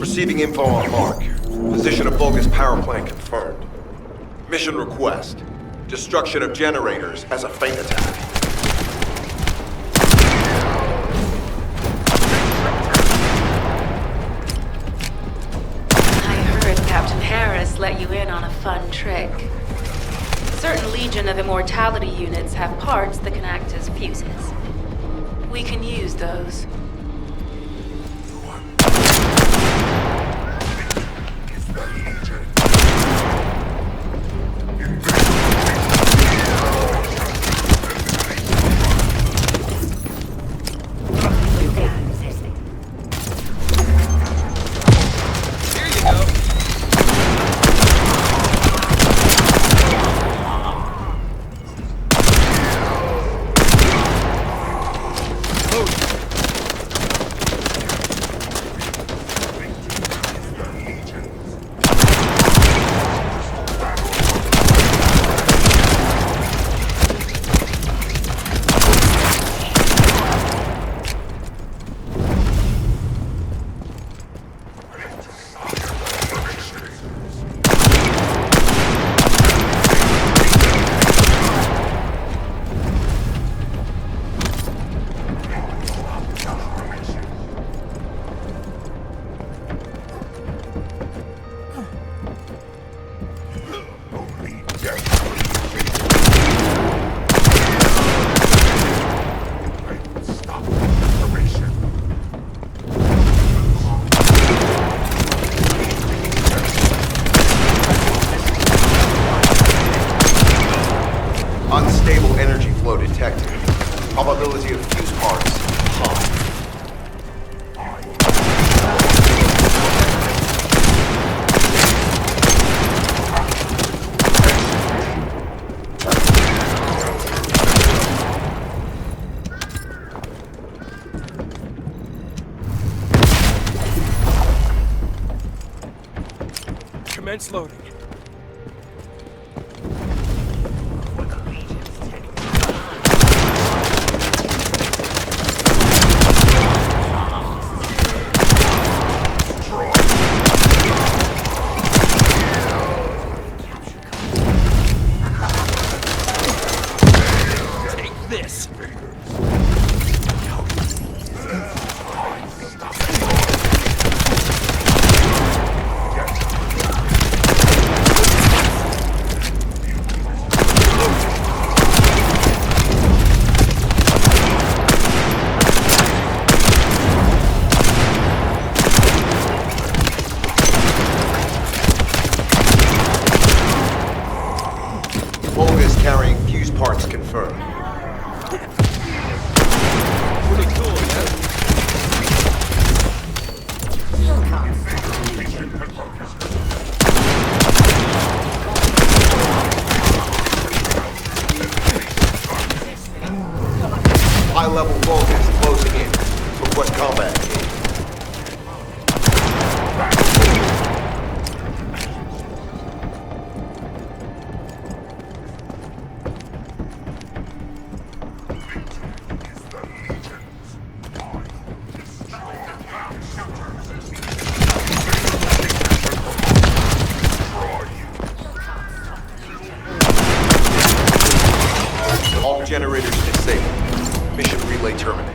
Receiving info on Mark. Position of bogus power plant confirmed. Mission request. Destruction of generators as a feint attack. I heard Captain Harris let you in on a fun trick. Certain Legion of Immortality units have parts that can act as fuses. We can use those. Unstable energy flow detected. Probability of fuse parts high. Commence loading. This. Volga's carrying fuse parts confirmed. Pretty cool, yeah? High-level Volgas closing in. Request combat. All generators disabled. Mission relay terminated.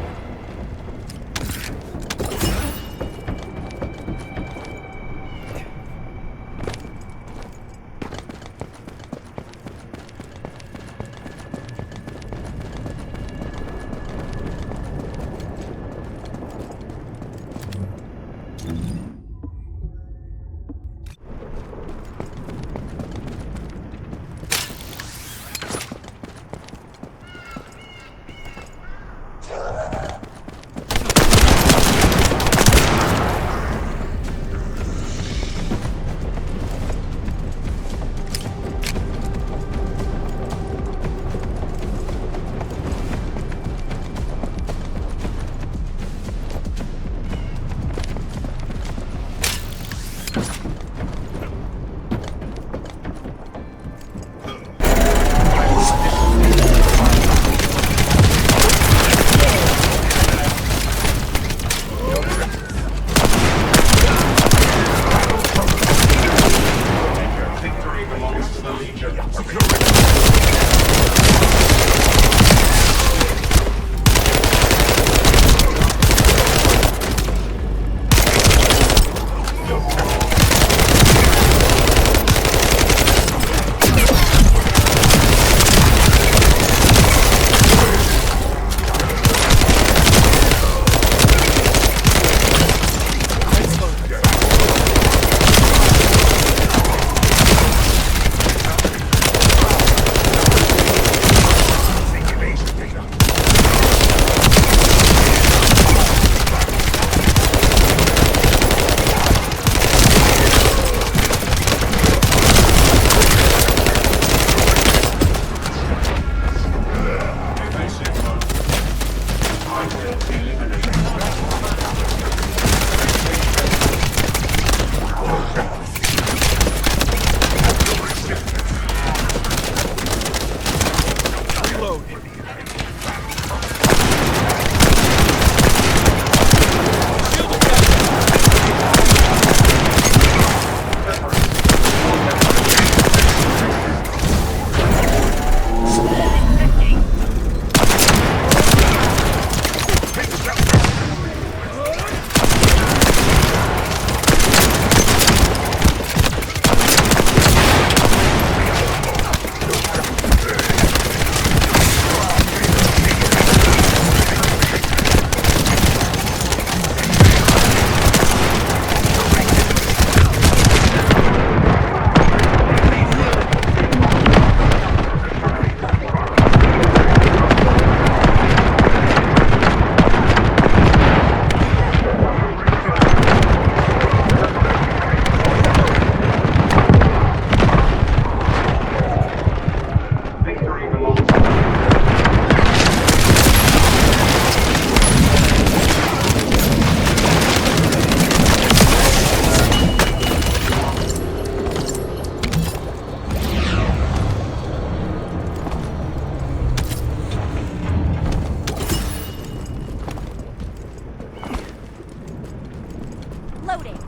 loaded. Loading.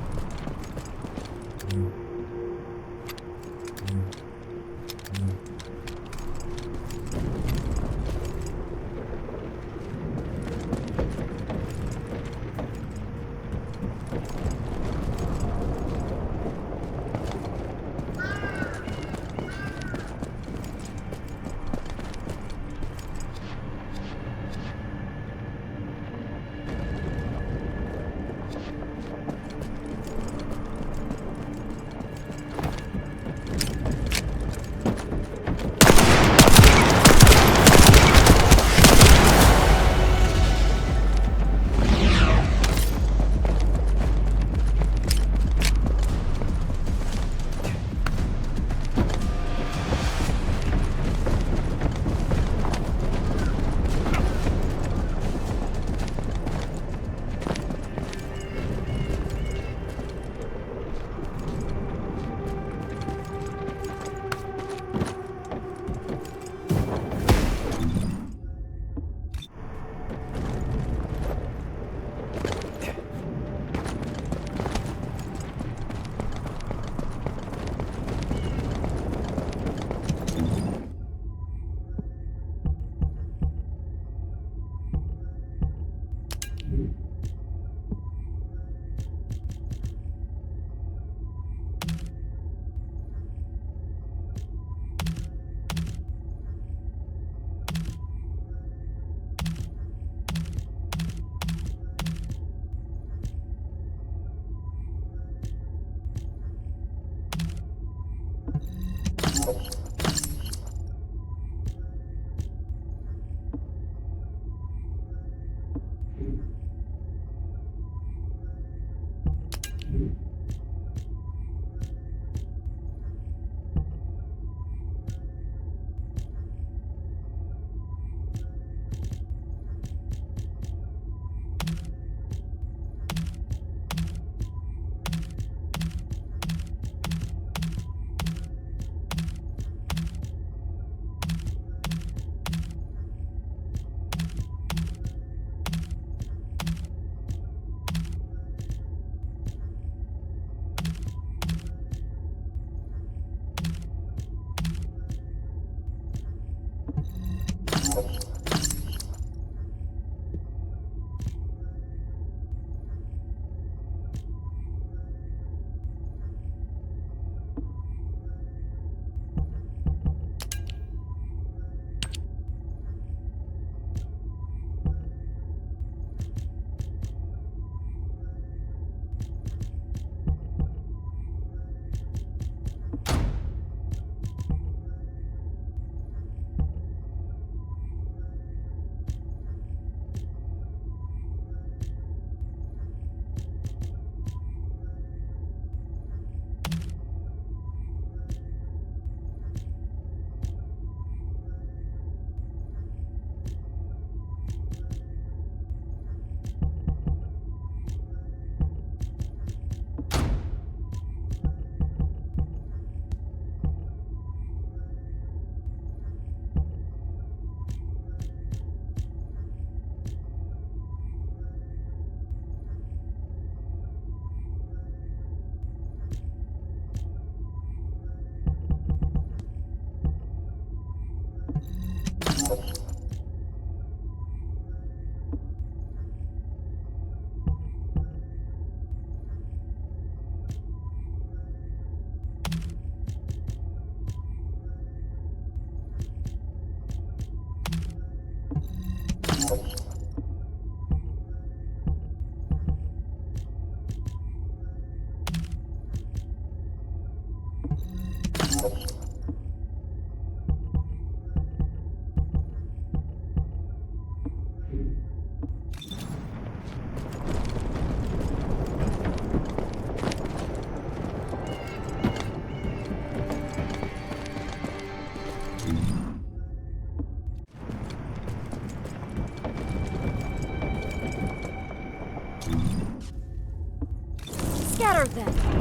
Scatter them!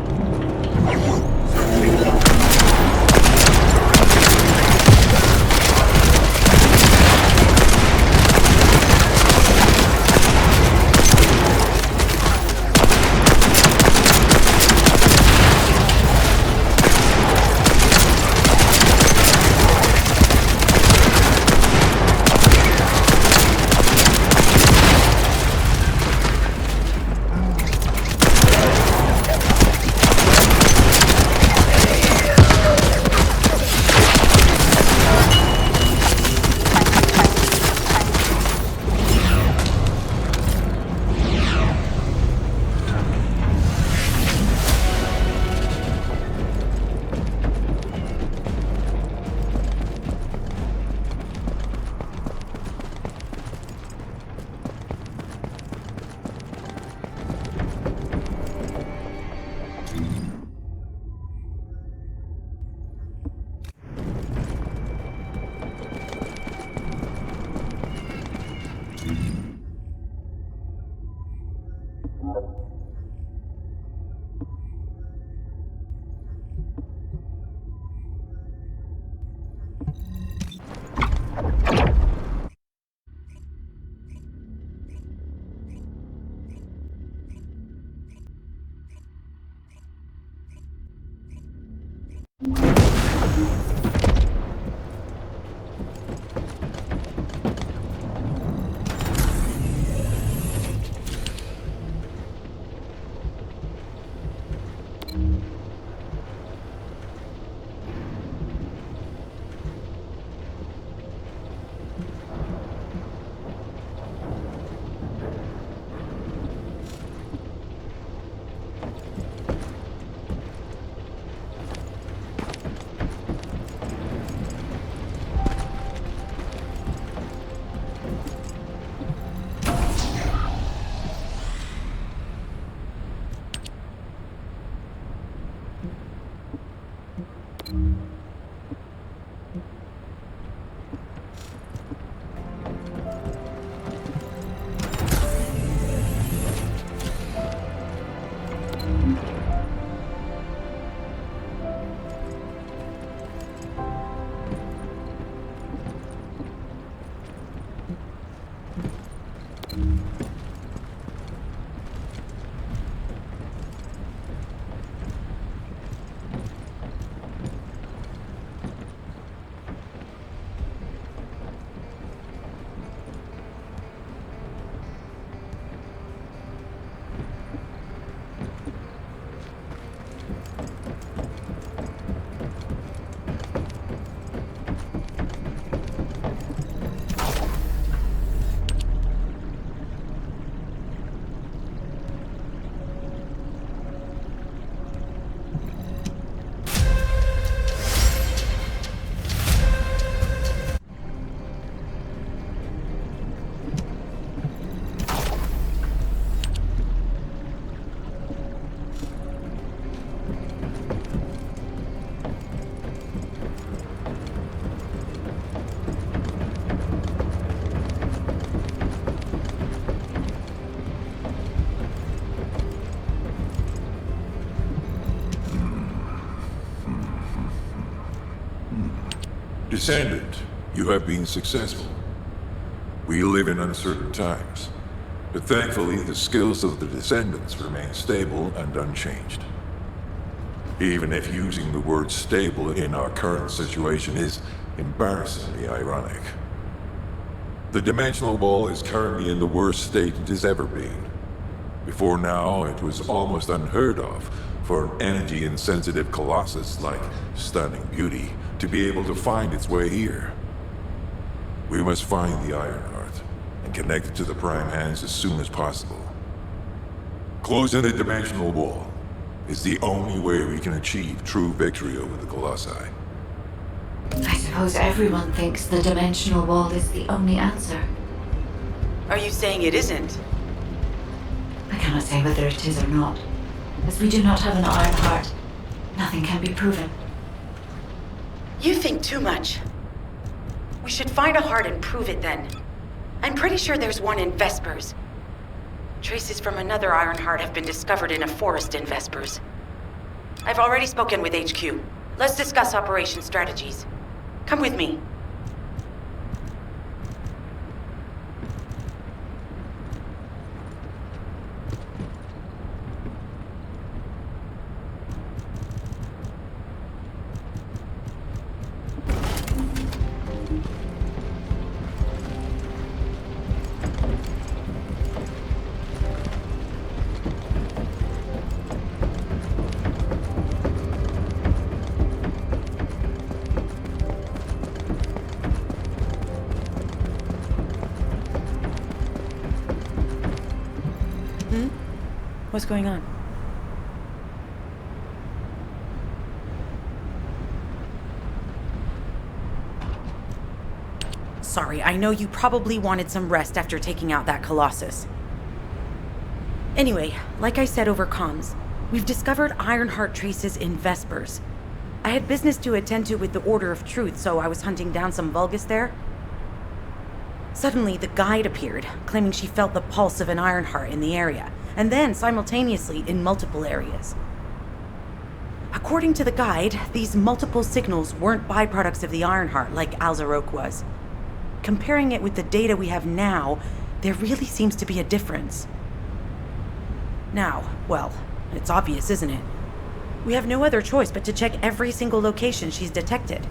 Descendant, you have been successful. We live in uncertain times, but thankfully the skills of the Descendants remain stable and unchanged. Even if using the word stable in our current situation is embarrassingly ironic. The dimensional wall is currently in the worst state it has ever been. Before now, it was almost unheard of for an energy-insensitive colossus like Stunning Beauty to be able to find its way here. We must find the Ironheart and connect it to the Prime Hands as soon as possible. Closing the dimensional wall is the only way we can achieve true victory over the Colossi. I suppose everyone thinks the dimensional wall is the only answer. Are you saying it isn't? I cannot say whether it is or not. As we do not have an Ironheart, nothing can be proven. You think too much. We should find a heart and prove it then. I'm pretty sure there's one in Vespers. Traces from another Ironheart have been discovered in a forest in Vespers. I've already spoken with HQ. Let's discuss operation strategies. Come with me. What's going on? Sorry, I know you probably wanted some rest after taking out that Colossus. Anyway, like I said over comms, we've discovered Ironheart traces in Vespers. I had business to attend to with the Order of Truth, so I was hunting down some Vulgus there. Suddenly, the guide appeared, claiming she felt the pulse of an Ironheart in the area, and then simultaneously in multiple areas. According to the guide, these multiple signals weren't byproducts of the Ironheart like Alzarok was. Comparing it with the data we have now, there really seems to be a difference. Now, well, it's obvious, isn't it? We have no other choice but to check every single location she's detected.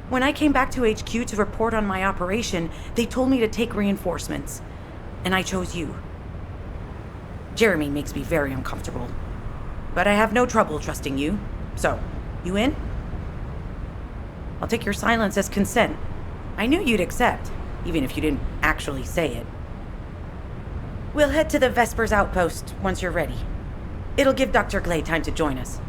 When I came back to HQ to report on my operation, they told me to take reinforcements, and I chose you. Jeremy makes me very uncomfortable, but I have no trouble trusting you. So, you in? I'll take your silence as consent. I knew you'd accept, even if you didn't actually say it. We'll head to the Vespers outpost once you're ready. It'll give Dr. Glay time to join us.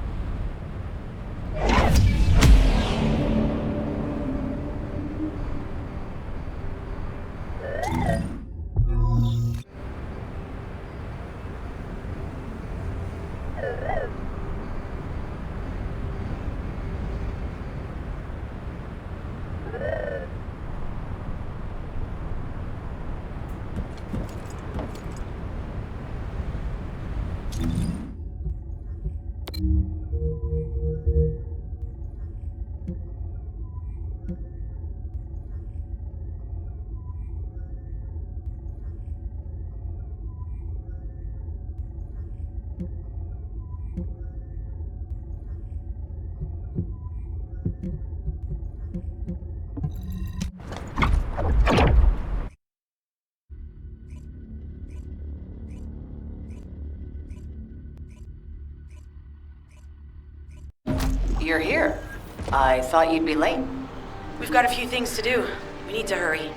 You're here. I thought you'd be late. We've got a few things to do. We need to hurry.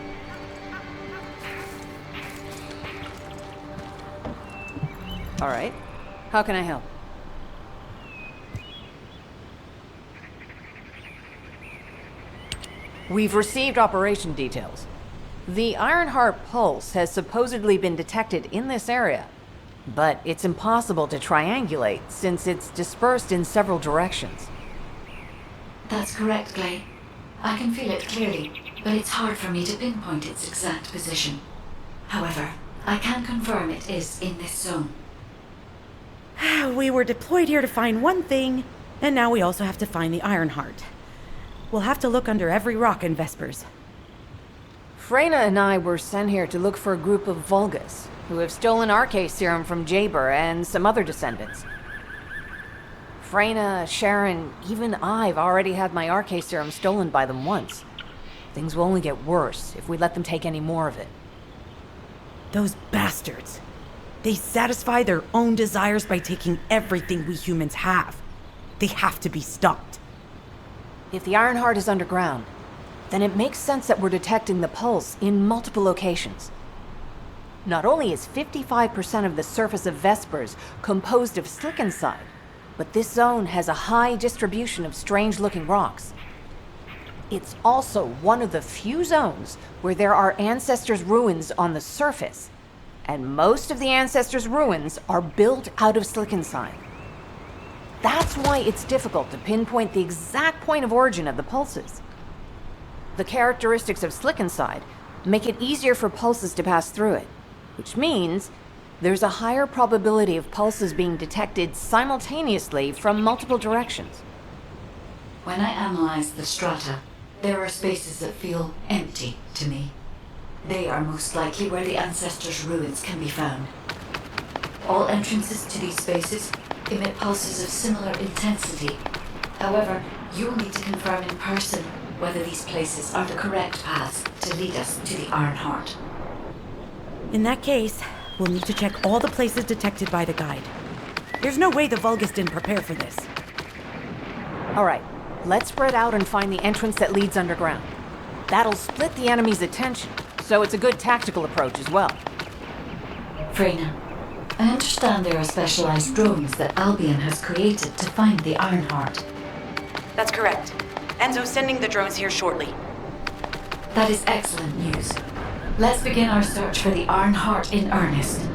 All right. How can I help? We've received operation details. The Ironheart pulse has supposedly been detected in this area, but it's impossible to triangulate since it's dispersed in several directions. That's correct, Glay. I can feel it clearly, but it's hard for me to pinpoint its exact position. However, I can confirm it is in this zone. We were deployed here to find one thing, and now we also have to find the Ironheart. We'll have to look under every rock in Vespers. Freyna and I were sent here to look for a group of Vulgus, who have stolen RK serum from Jaber and some other descendants. Freyna, Sharon, even I've already had my RK serum stolen by them once. Things will only get worse if we let them take any more of it. Those bastards. They satisfy their own desires by taking everything we humans have. They have to be stopped. If the Ironheart is underground, then it makes sense that we're detecting the pulse in multiple locations. Not only is 55% of the surface of Vespers composed of slickenside, but this zone has a high distribution of strange-looking rocks. It's also one of the few zones where there are Ancestors' ruins on the surface, and most of the Ancestors' ruins are built out of slickenside. That's why it's difficult to pinpoint the exact point of origin of the pulses. The characteristics of slickenside make it easier for pulses to pass through it, which means there's a higher probability of pulses being detected simultaneously from multiple directions. When I analyze the strata, there are spaces that feel empty to me. They are most likely where the Ancestors' ruins can be found. All entrances to these spaces emit pulses of similar intensity. However, you'll need to confirm in person whether these places are the correct paths to lead us to the Ironheart. In that case, we'll need to check all the places detected by the guide. There's no way the Vulgus didn't prepare for this. All right, let's spread out and find the entrance that leads underground. That'll split the enemy's attention, so it's a good tactical approach as well. Freyna, I understand there are specialized drones that Albion has created to find the Ironheart. That's correct. Enzo's sending the drones here shortly. That is excellent news. Let's begin our search for the Ironheart in earnest.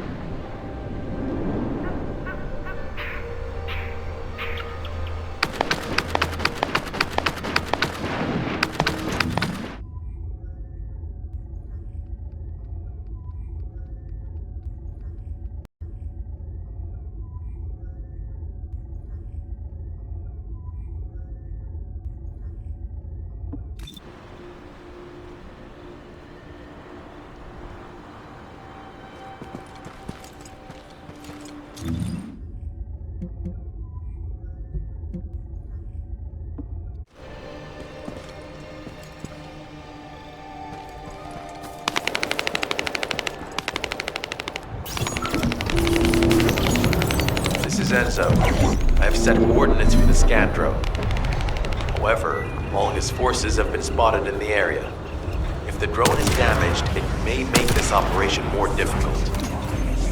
This is Enzo. I have set coordinates for the scan drone. However, Volga's forces have been spotted in the area. If the drone is damaged, it may make this operation more difficult.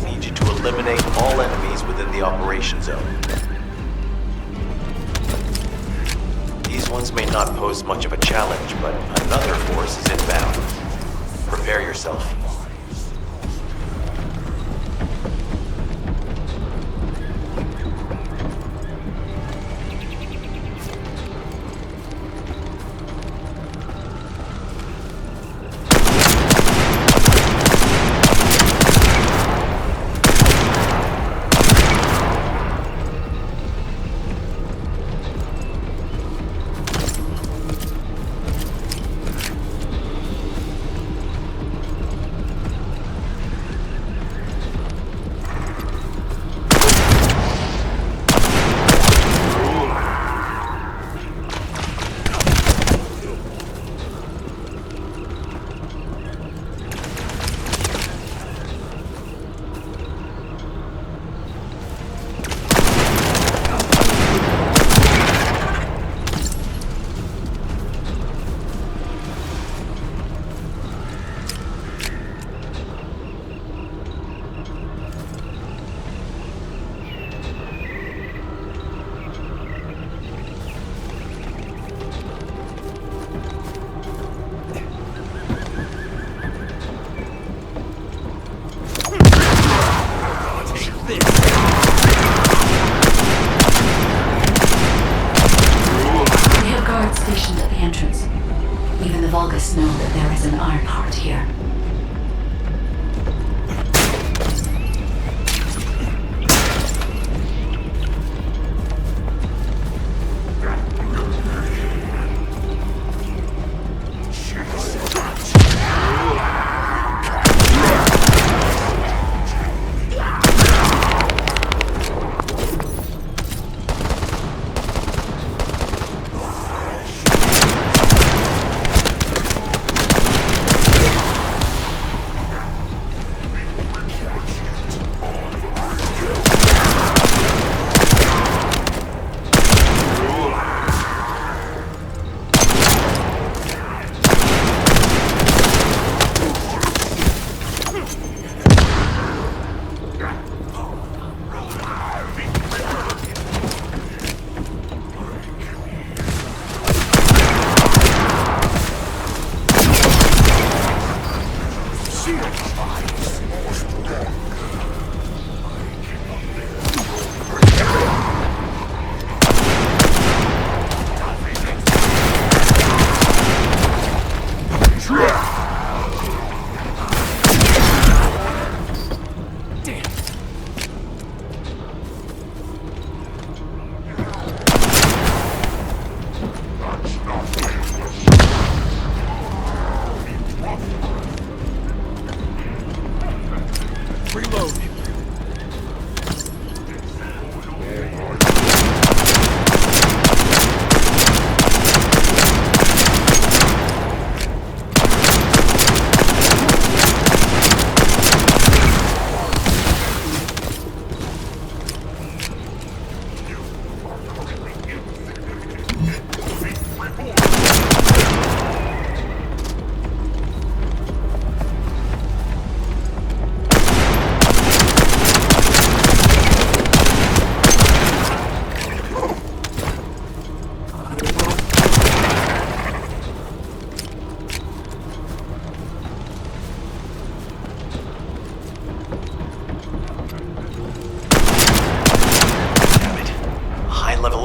We need you to eliminate all enemies within the operation zone. These ones may not pose much of a challenge, but another force is inbound. Prepare yourself. Vulgus know that there is an Ironheart here.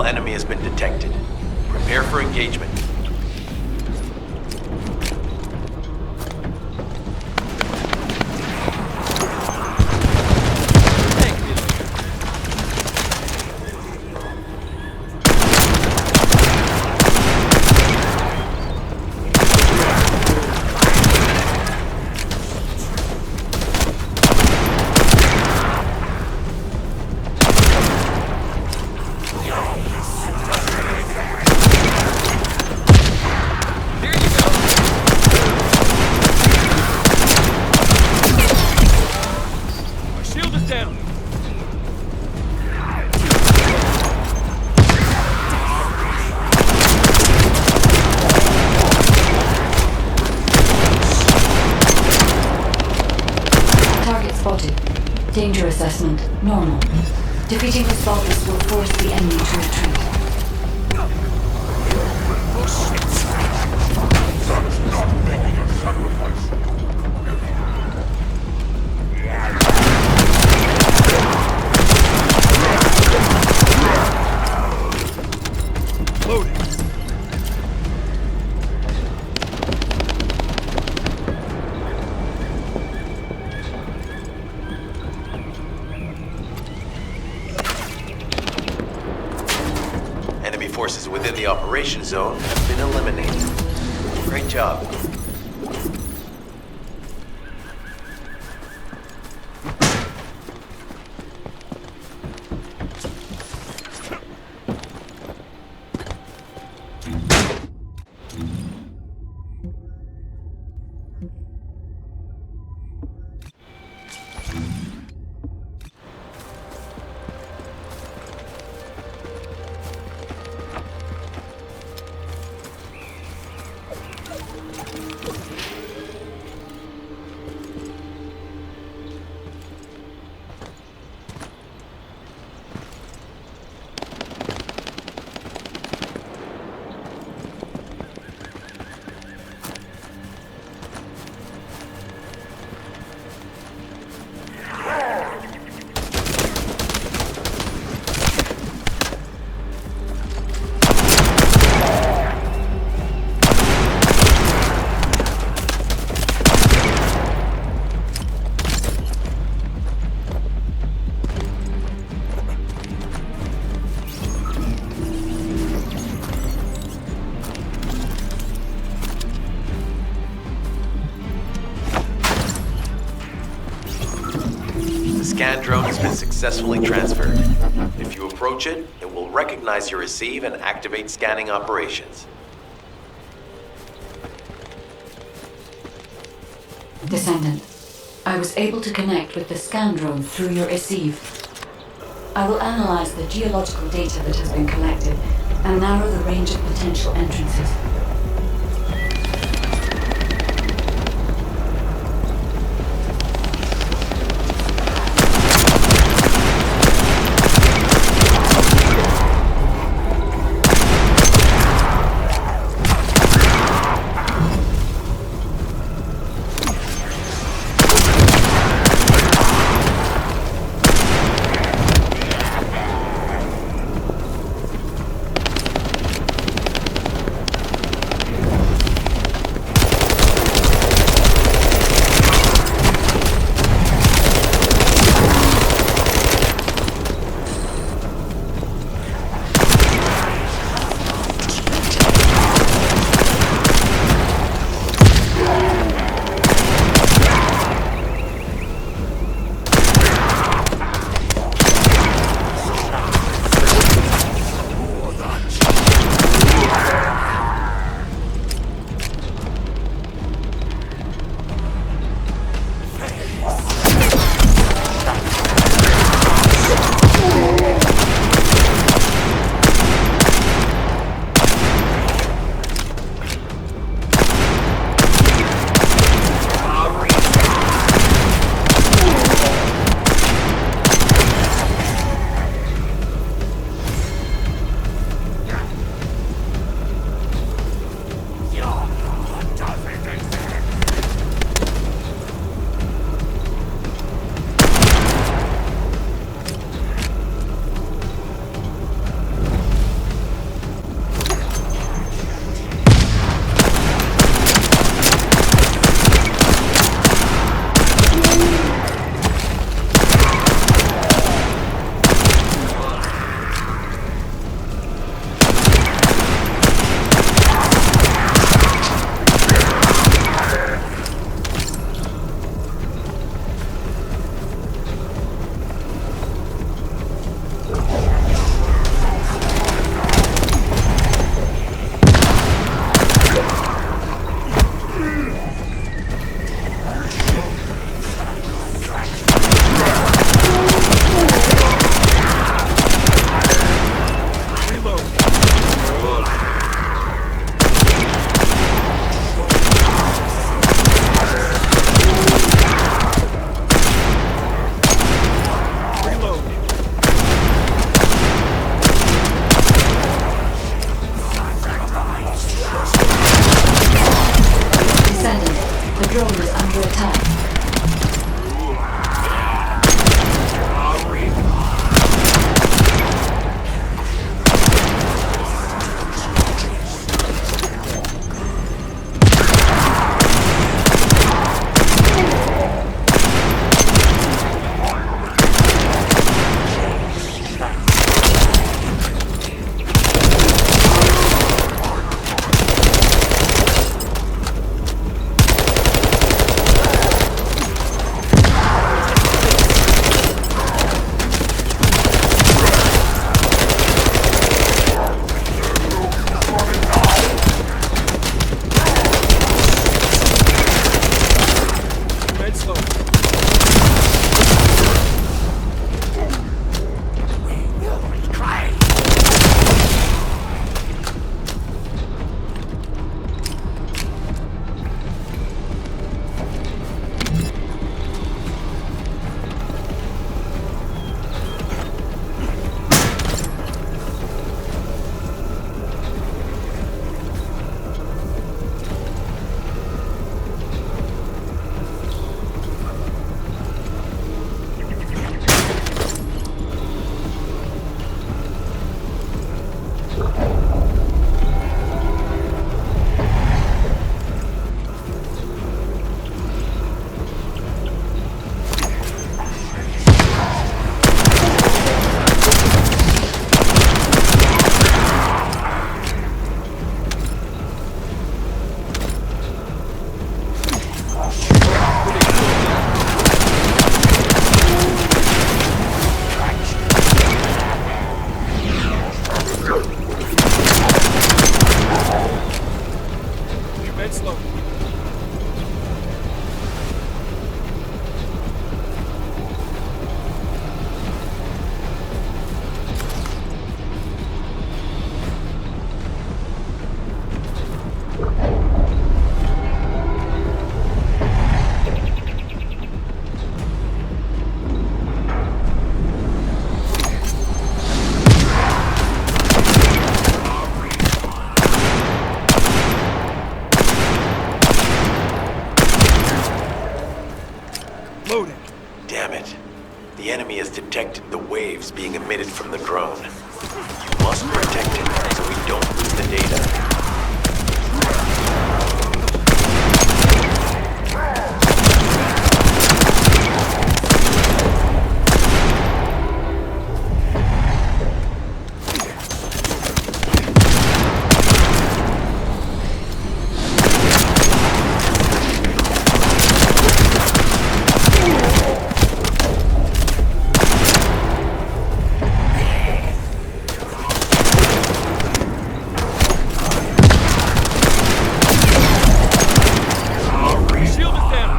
Enemy has been detected. Prepare for engagement. Danger assessment, normal. Defeating the Vespers will force the enemy to retreat. Forces within the operation zone have been eliminated. Great job. The scan drone has been successfully transferred. If you approach it, it will recognize your receive and activate scanning operations. Descendant, I was able to connect with the scan drone through your receive. I will analyze the geological data that has been collected and narrow the range of potential entrances. drone is under attack. Commence loading. Commence loading. Loading. Damn it. The enemy has detected the waves being emitted from the drone. You must protect it so we don't lose the data. Shield is down.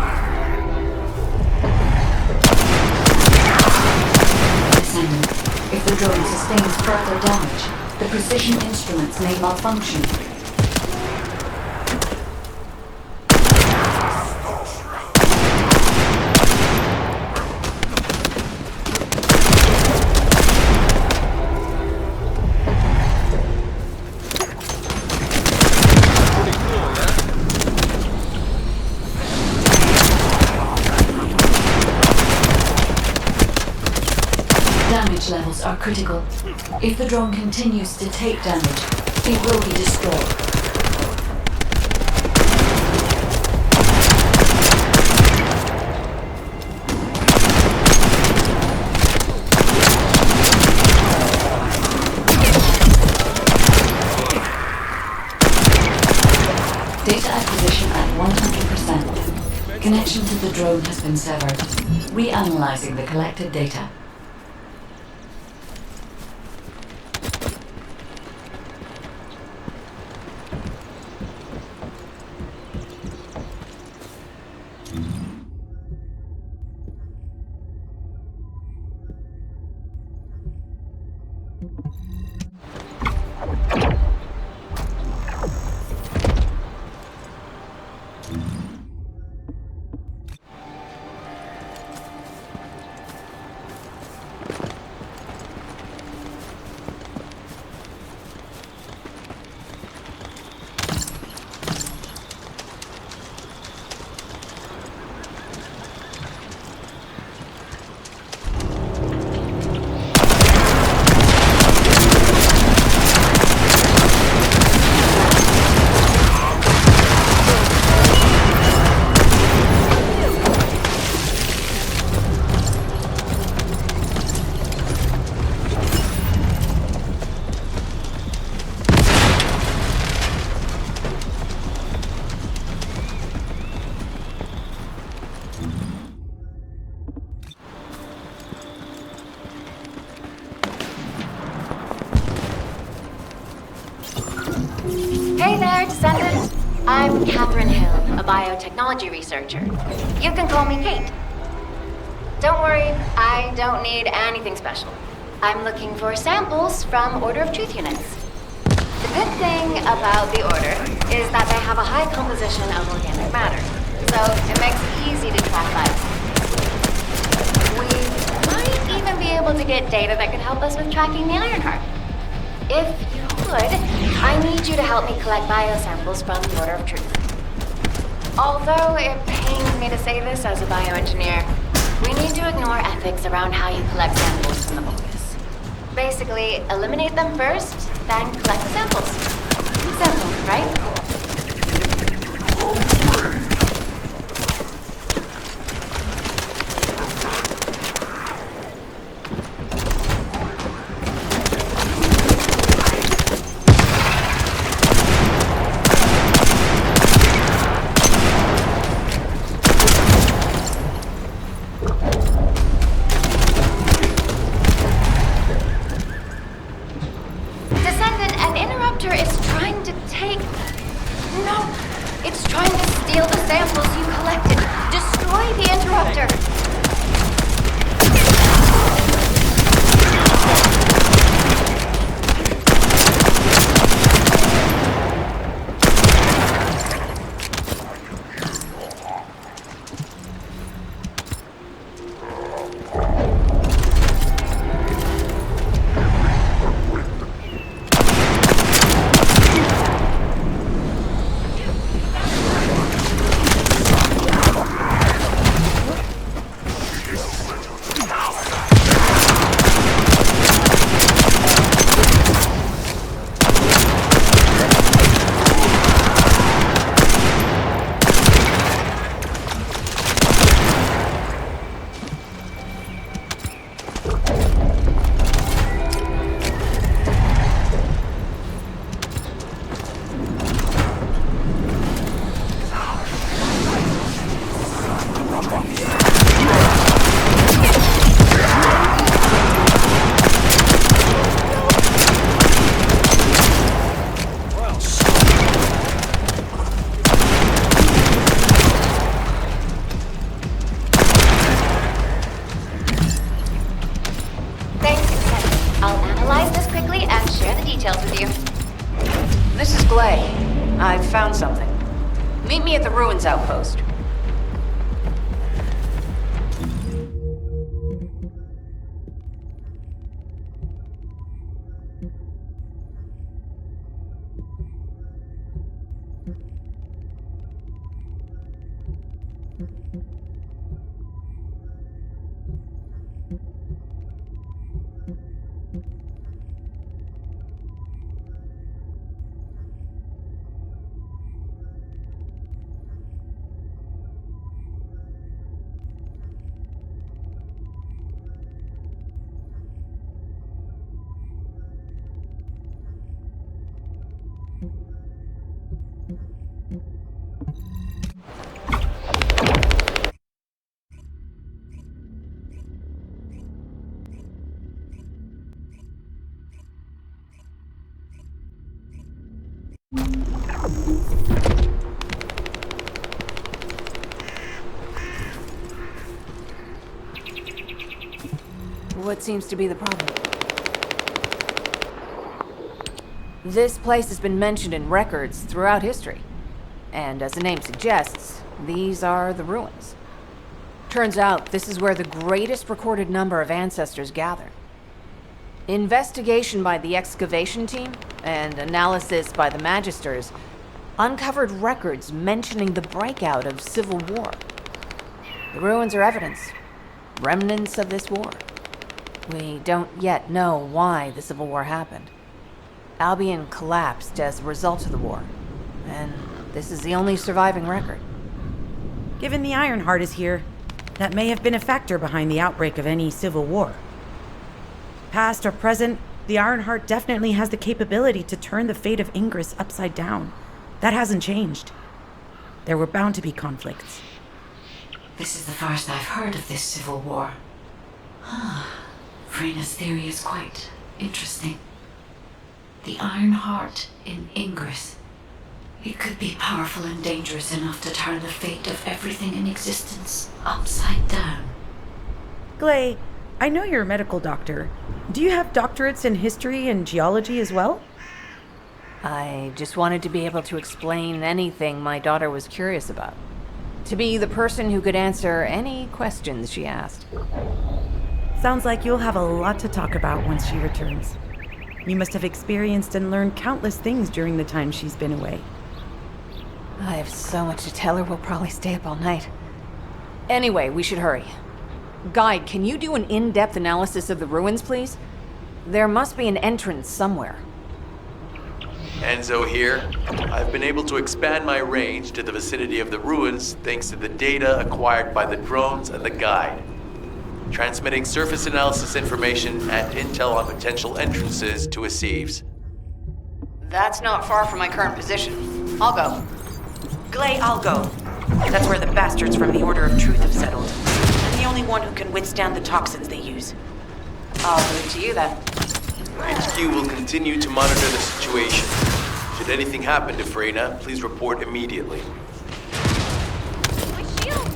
Descendant, if the drone sustains further damage, the precision instruments may malfunction. Pretty cool, yeah? Damage levels are critical. If the drone continues to take damage, it will be destroyed. Data acquisition at 100%. Connection to the drone has been severed. Reanalyzing the collected data. Catherine Hill, a biotechnology researcher. You can call me Kate. Don't worry, I don't need anything special. I'm looking for samples from Order of Truth units. The good thing about the Order is that they have a high composition of organic matter, so it makes it easy to track bioscience. We might even be able to get data that could help us with tracking the Ironheart. If you could, I need you to help me collect biosamples from the Order of Truth. Although it pains me to say this as a bioengineer, we need to ignore ethics around how you collect samples from the Vulgus. Basically, eliminate them first, then collect the samples. Simple, right? I've found something. Meet me at the ruins outpost. What seems to be the problem? This place has been mentioned in records throughout history. And as the name suggests, these are the ruins. Turns out this is where the greatest recorded number of ancestors gather. Investigation by the excavation team and analysis by the magisters uncovered records mentioning the breakout of civil war. The ruins are evidence, remnants of this war. We don't yet know why the Civil War happened. Albion collapsed as a result of the war, and this is the only surviving record. Given the Ironheart is here, that may have been a factor behind the outbreak of any civil war. Past or present, the Ironheart definitely has the capability to turn the fate of Ingress upside down. That hasn't changed. There were bound to be conflicts. This is the first I've heard of this civil war. Frena's theory is quite interesting. The Ironheart in Ingress. It could be powerful and dangerous enough to turn the fate of everything in existence upside down. Glay, I know you're a medical doctor. Do you have doctorates in history and geology as well? I just wanted to be able to explain anything my daughter was curious about. To be the person who could answer any questions she asked. Sounds like you'll have a lot to talk about once she returns. You must have experienced and learned countless things during the time she's been away. I have so much to tell her, we'll probably stay up all night. Anyway, we should hurry. Guide, can you do an in-depth analysis of the ruins, please? There must be an entrance somewhere. Enzo here. I've been able to expand my range to the vicinity of the ruins thanks to the data acquired by the drones and the guide. Transmitting surface analysis information and intel on potential entrances to Aceives. That's not far from my current position. I'll go. Glay, I'll go. That's where the bastards from the Order of Truth have settled. I'm the only one who can withstand the toxins they use. I'll leave it to you then. HQ will continue to monitor the situation. Should anything happen to Freyna, please report immediately. My shield!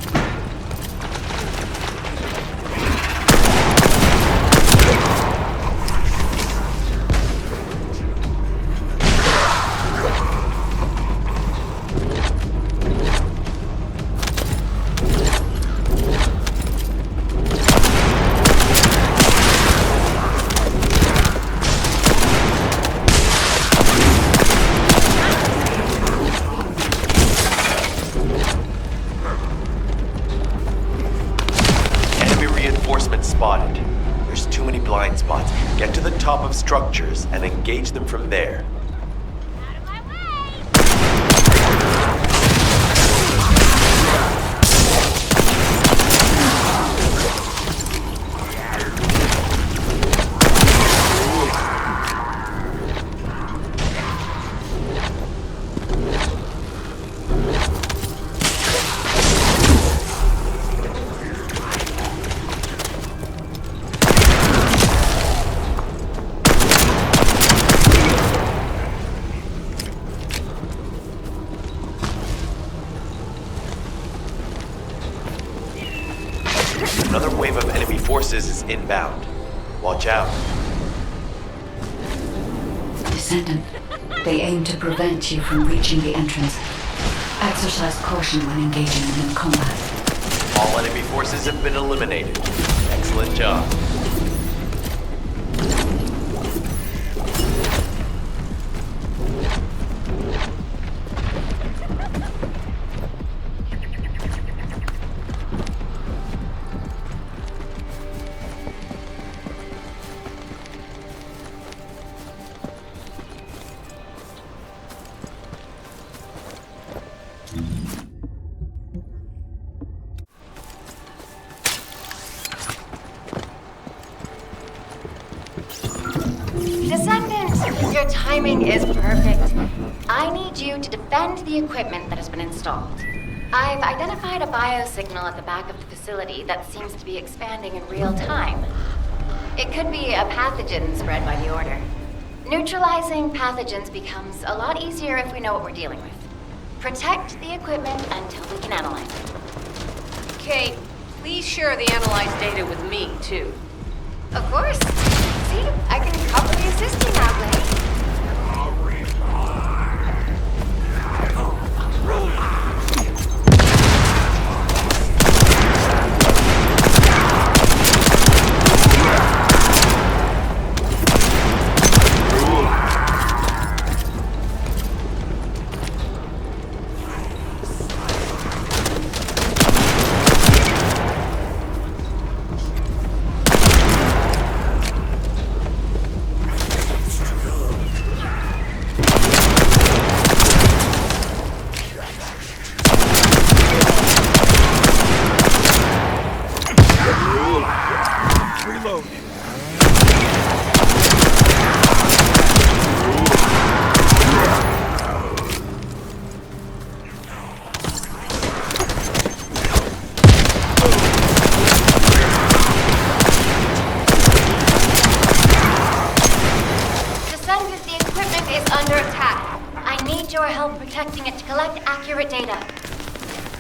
Spotted. There's too many blind spots. Get to the top of structures and engage them from there. Out of my way! Another wave of enemy forces is inbound. Watch out. Descendant, they aim to prevent you from reaching the entrance. Exercise caution when engaging them in combat. All enemy forces have been eliminated. Excellent job. Descendant, your timing is perfect. I need you to defend the equipment that has been installed. I've identified a biosignal at the back of the facility that seems to be expanding in real time. It could be a pathogen spread by the Order. Neutralizing pathogens becomes a lot easier if we know what we're dealing with. Protect the equipment until we can analyze it. Kate, please share the analyzed data with me, too. Of course. See, I can probably assist you now, Blake. protecting it to collect accurate data.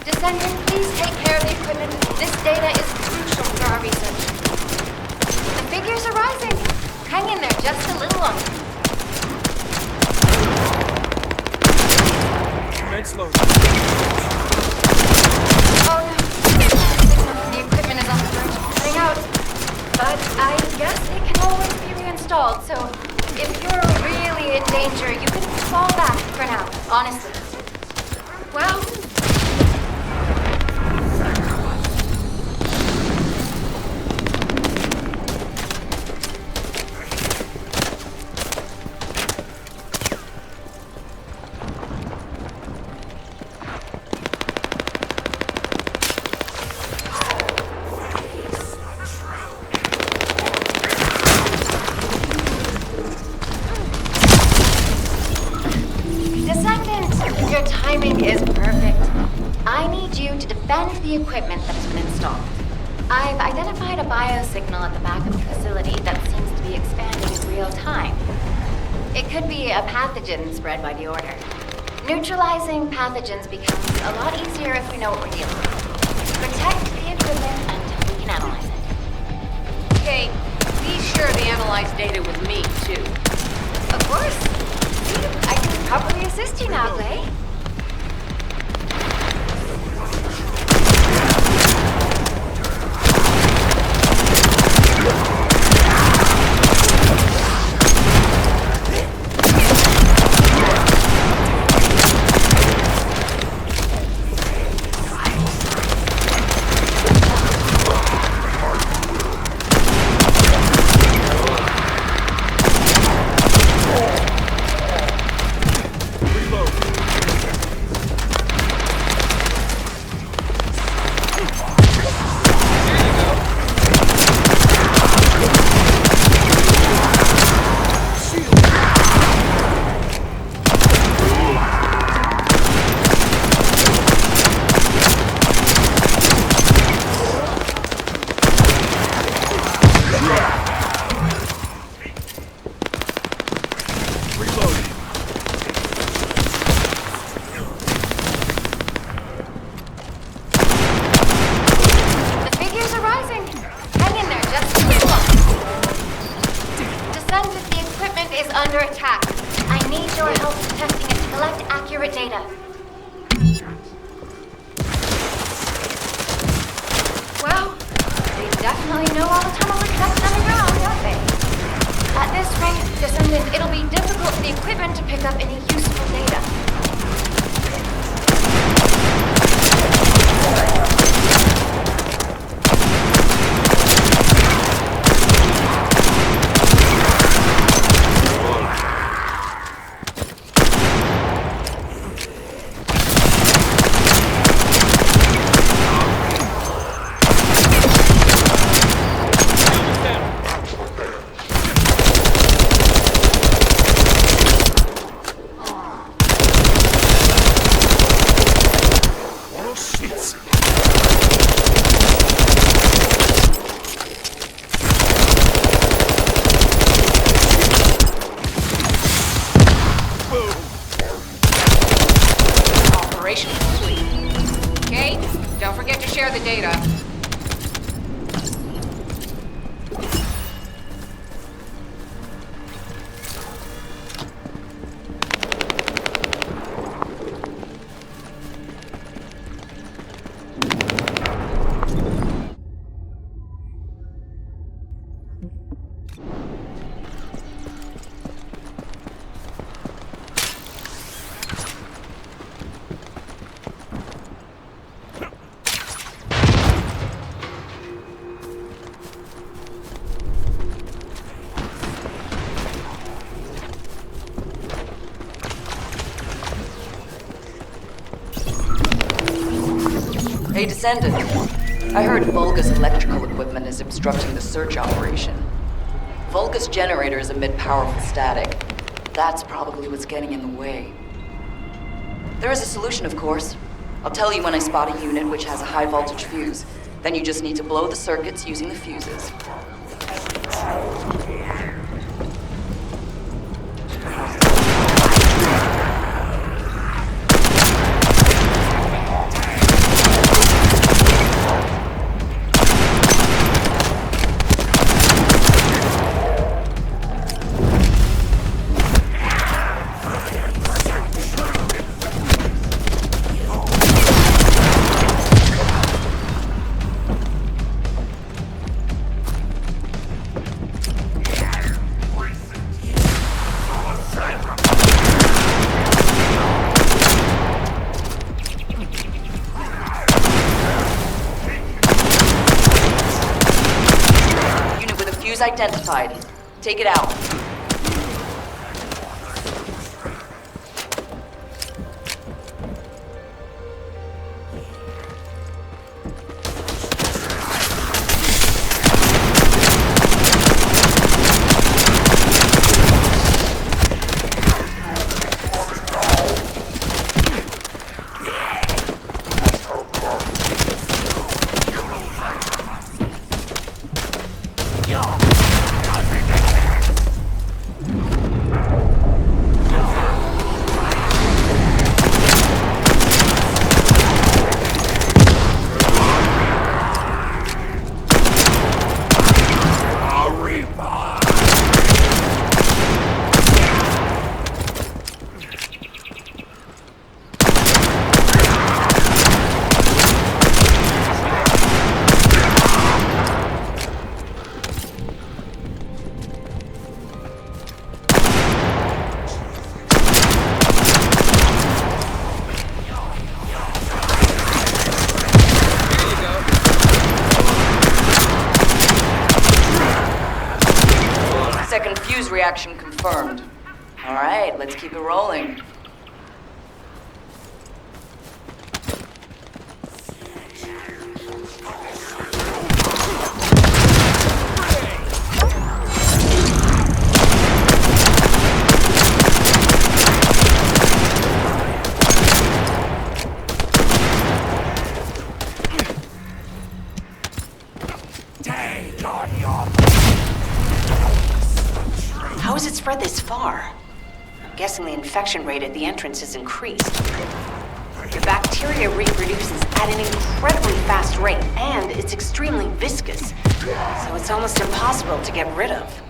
Descendant, please take care of the equipment. This data is crucial for our research. The figures are rising. Hang in there just a little longer. Commence loading. Oh no. The equipment is on the verge of cutting out. But I guess it can always be reinstalled, so if you're really in danger, you can fall back for now, honestly. Well... Your timing is perfect. I need you to defend the equipment that has been installed. I've identified a biosignal at the back of the facility that seems to be expanding in real time. It could be a pathogen spread by the Order. Neutralizing pathogens becomes a lot easier if we know what we're dealing with. Protect the equipment until we can analyze it. Kate, please share the analyzed data with me, too. Of course. I can probably assist you now, Clay. Hey, Descendant. I heard Vulgus electrical equipment is obstructing the search operation. Vulgus generators emit powerful static. That's probably what's getting in the way. There is a solution, of course. I'll tell you when I spot a unit which has a high voltage fuse. Then you just need to blow the circuits using the fuses. is identified. Take it out. Second fuse reaction confirmed. All right, let's keep it rolling. How has it spread this far? I'm guessing the infection rate at the entrance has increased. The bacteria reproduces at an incredibly fast rate, and it's extremely viscous, so it's almost impossible to get rid of.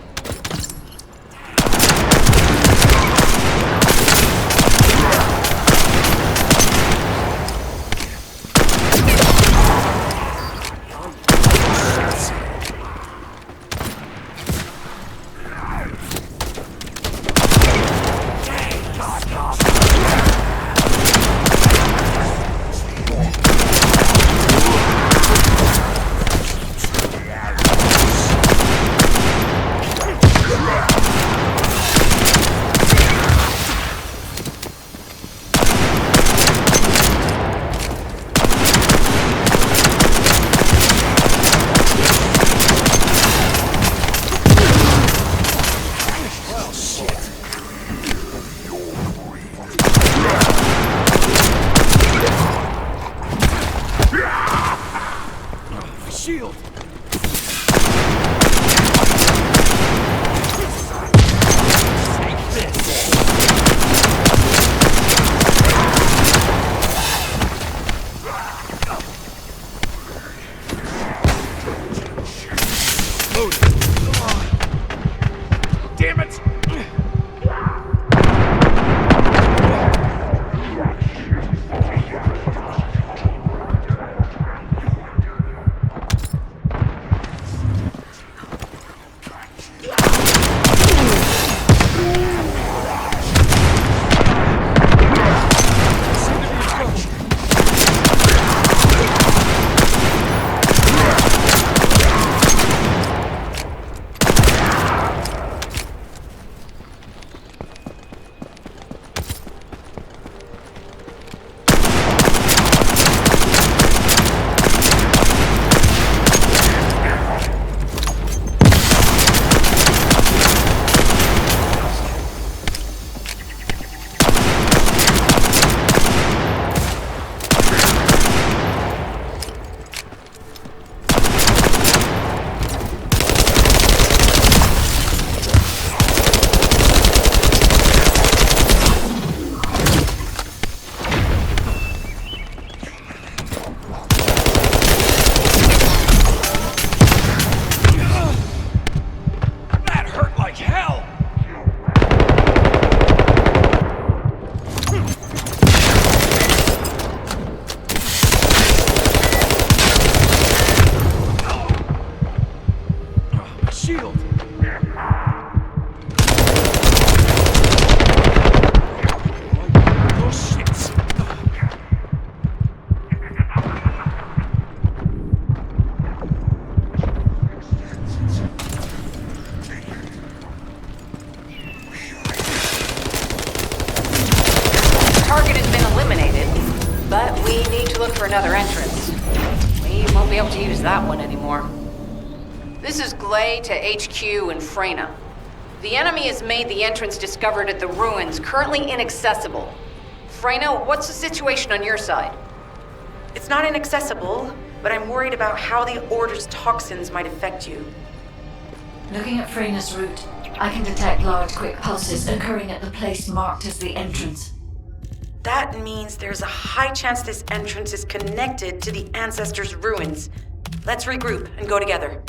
another entrance. We won't be able to use that one anymore. This is Glay to HQ in Freyna. The enemy has made the entrance discovered at the ruins currently inaccessible. Freyna, what's the situation on your side? It's not inaccessible, but I'm worried about how the Order's toxins might affect you. Looking at Freyna's route, I can detect large, quick pulses occurring at the place marked as the entrance. That means there's a high chance this entrance is connected to the Ancestors' ruins. Let's regroup and go together.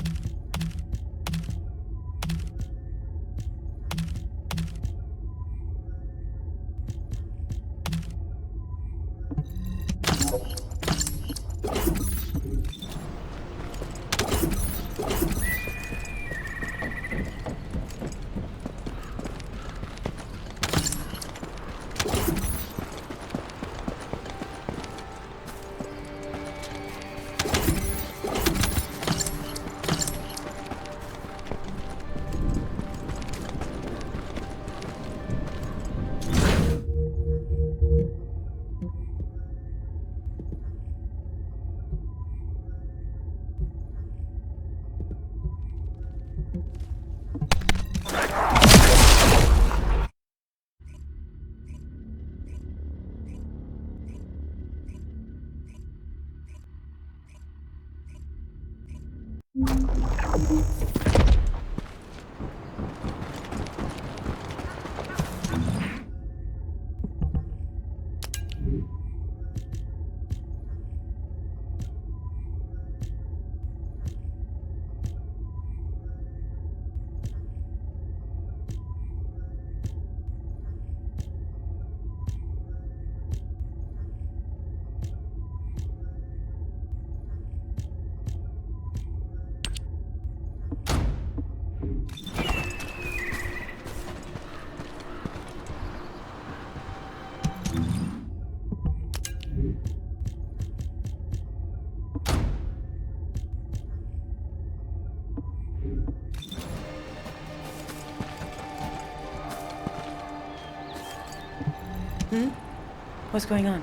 What's going on?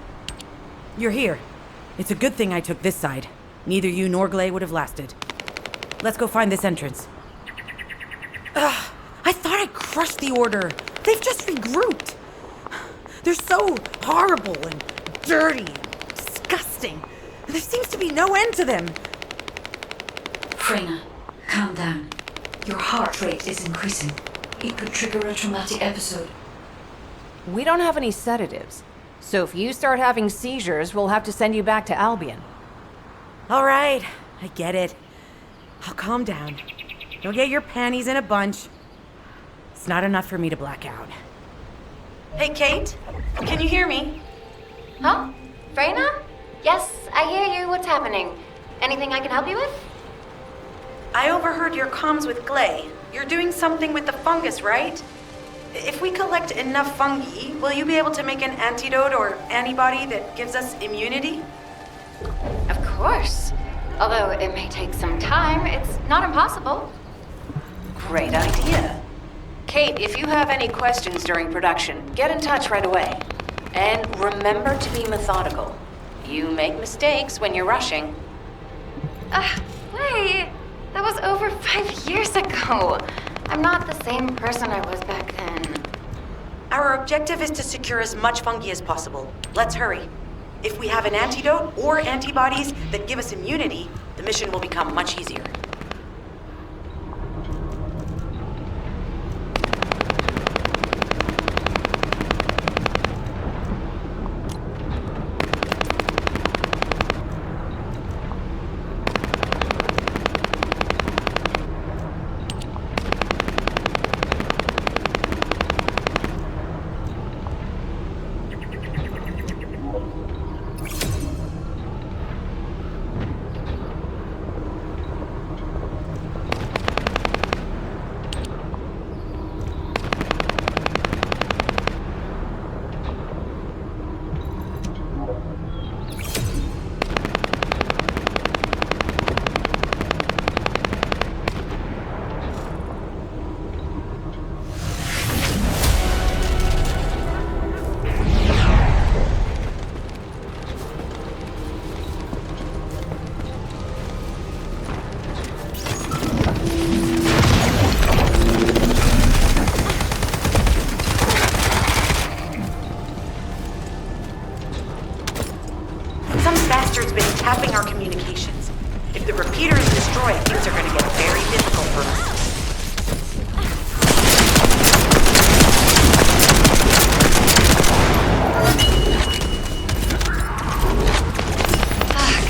You're here. It's a good thing I took this side. Neither you nor Glay would have lasted. Let's go find this entrance. Ugh, I thought I crushed the Order. They've just regrouped. They're so horrible and dirty and disgusting. There seems to be no end to them. Freyna, calm down. Your heart rate is increasing. It could trigger a traumatic episode. We don't have any sedatives. So if you start having seizures, we'll have to send you back to Albion. All right, I get it. I'll calm down. You'll get your panties in a bunch. It's not enough for me to black out. Hey, Kate? Can you hear me? Huh? Freyna? Yes, I hear you. What's happening? Anything I can help you with? I overheard your comms with Glay. You're doing something with the fungus, right? If we collect enough fungi, will you be able to make an antidote or antibody that gives us immunity? Of course. Although it may take some time, it's not impossible. Great idea. Kate, if you have any questions during production, get in touch right away. And remember to be methodical. You make mistakes when you're rushing. Wait. That was over 5 years ago. I'm not the same person I was back then. Our objective is to secure as much fungi as possible. Let's hurry. If we have an antidote or antibodies that give us immunity, the mission will become much easier. the repeater is destroyed, things are gonna get very difficult for us.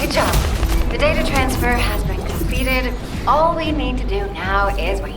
Good job. The data transfer has been completed. All we need to do now is wait.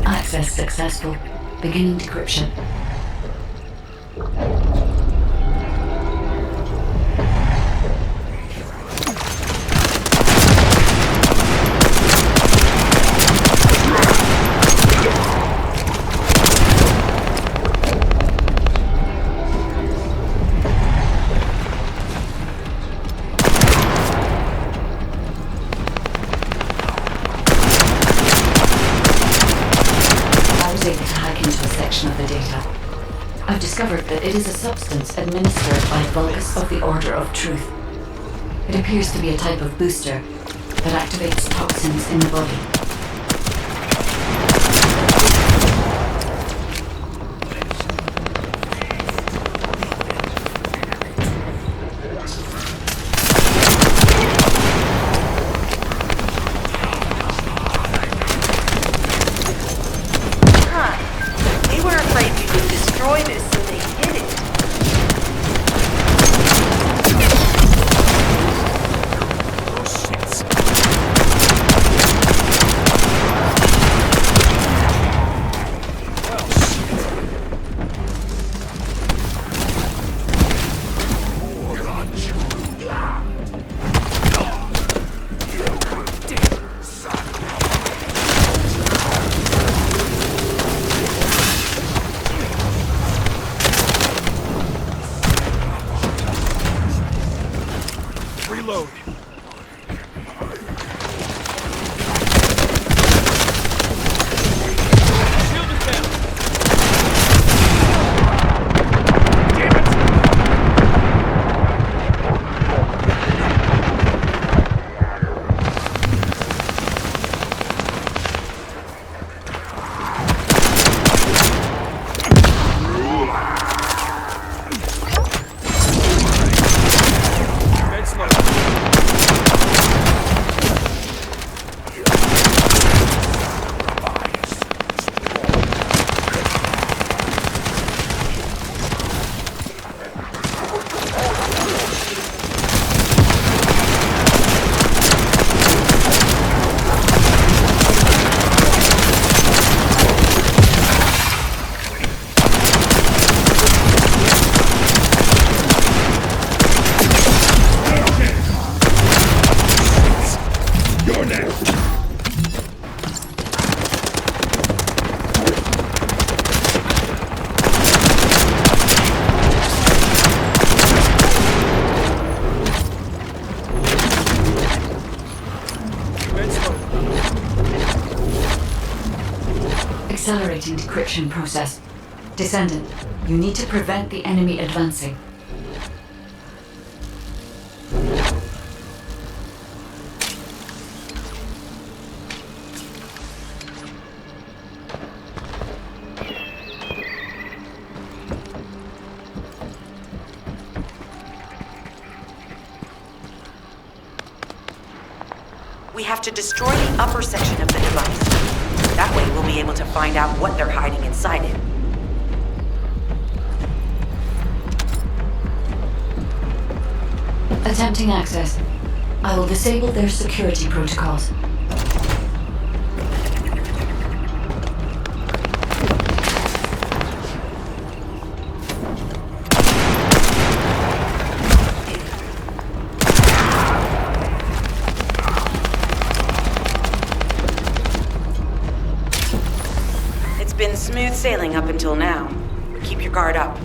Access successful. Beginning decryption. I've discovered that it is a substance administered by Vulgus of the Order of Truth. It appears to be a type of booster that activates toxins in the body. They were afraid we would destroy this, so they hid it. Reload. Shield is down. Damn it! Med slow. Med slow. Accelerating decryption process. Descendant, you need to prevent the enemy advancing. We have to destroy the upper section of the device. find out what they're hiding inside it. Attempting access. I will disable their security protocols. It's been smooth sailing up until now. Keep your guard up.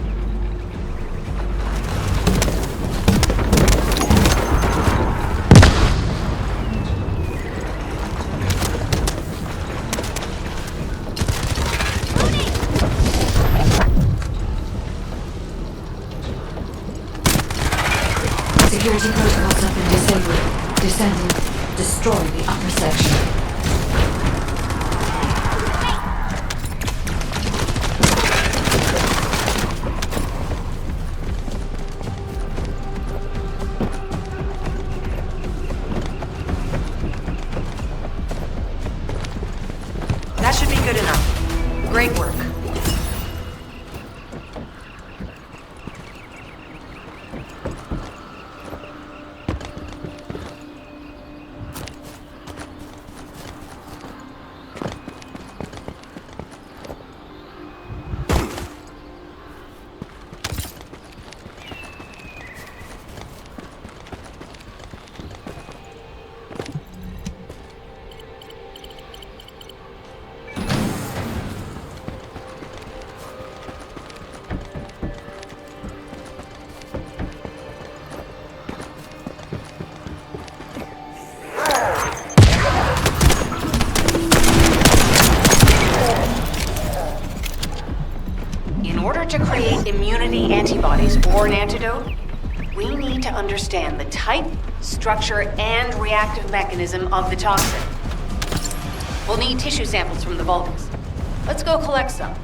Security protocols have been disabled. Descending. Destroy the upper section. That should be good enough. Great work. In order to create immunity antibodies or an antidote, we need to understand the type, structure, and reactive mechanism of the toxin. We'll need tissue samples from the Vulcans. Let's go collect some.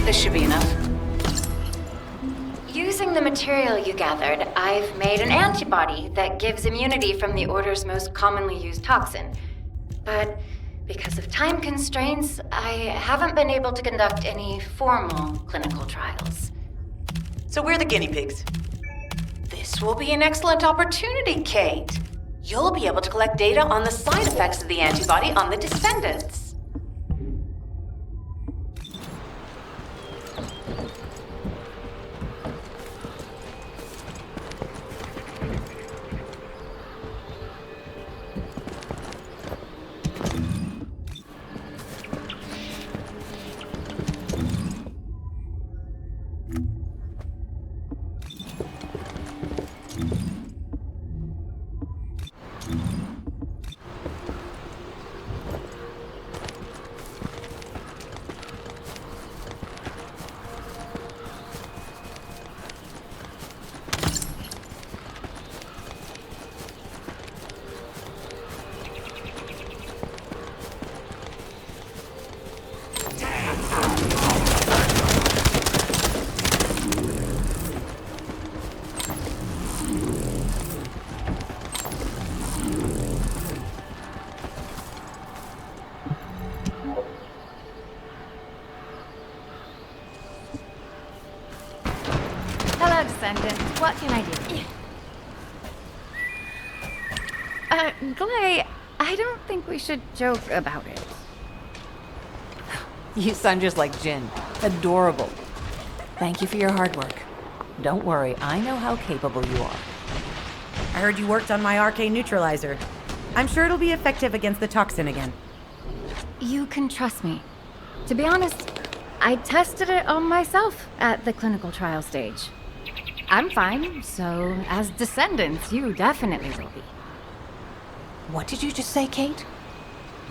This should be enough. Using the material you gathered, I've made an antibody that gives immunity from the Order's most commonly used toxin. But because of time constraints, I haven't been able to conduct any formal clinical trials. So we're the guinea pigs. This will be an excellent opportunity, Kate. you'll be able to collect data on the side effects of the antibody on the descendants. Hello, Descendant. What can I do? Glay, I don't think we should joke about it. You sound just like Jin. Adorable. Thank you for your hard work. Don't worry, I know how capable you are. I heard you worked on my arcane neutralizer. I'm sure it'll be effective against the toxin again. You can trust me. To be honest, I tested it on myself at the clinical trial stage. I'm fine, so as Descendants, you definitely will be. What did you just say, Kate?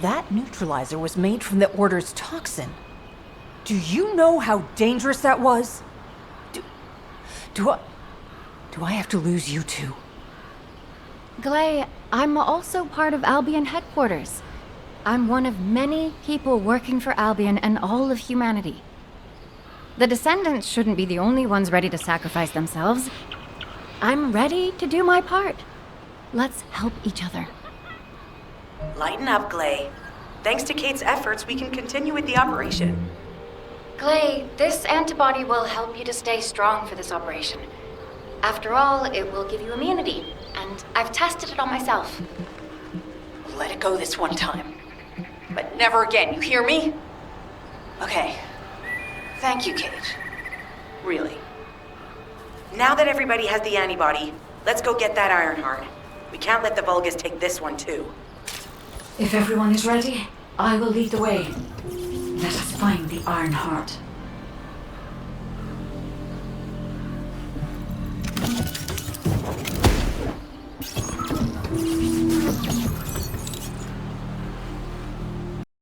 That neutralizer was made from the Order's toxin. Do you know how dangerous that was? Do I have to lose you too? Glay, I'm also part of Albion headquarters. I'm one of many people working for Albion and all of humanity. The Descendants shouldn't be the only ones ready to sacrifice themselves. I'm ready to do my part. Let's help each other. Lighten up, Glay. Thanks to Kate's efforts, we can continue with the operation. Glay, this antibody will help you to stay strong for this operation. After all, it will give you immunity, and I've tested it on myself. Let it go this one time. But never again, you hear me? Okay. Thank you, Kate. Really. Now that everybody has the antibody, let's go get that Ironheart. We can't let the Vulgus take this one, too. If everyone is ready, I will lead the way. Let us find the Iron Heart.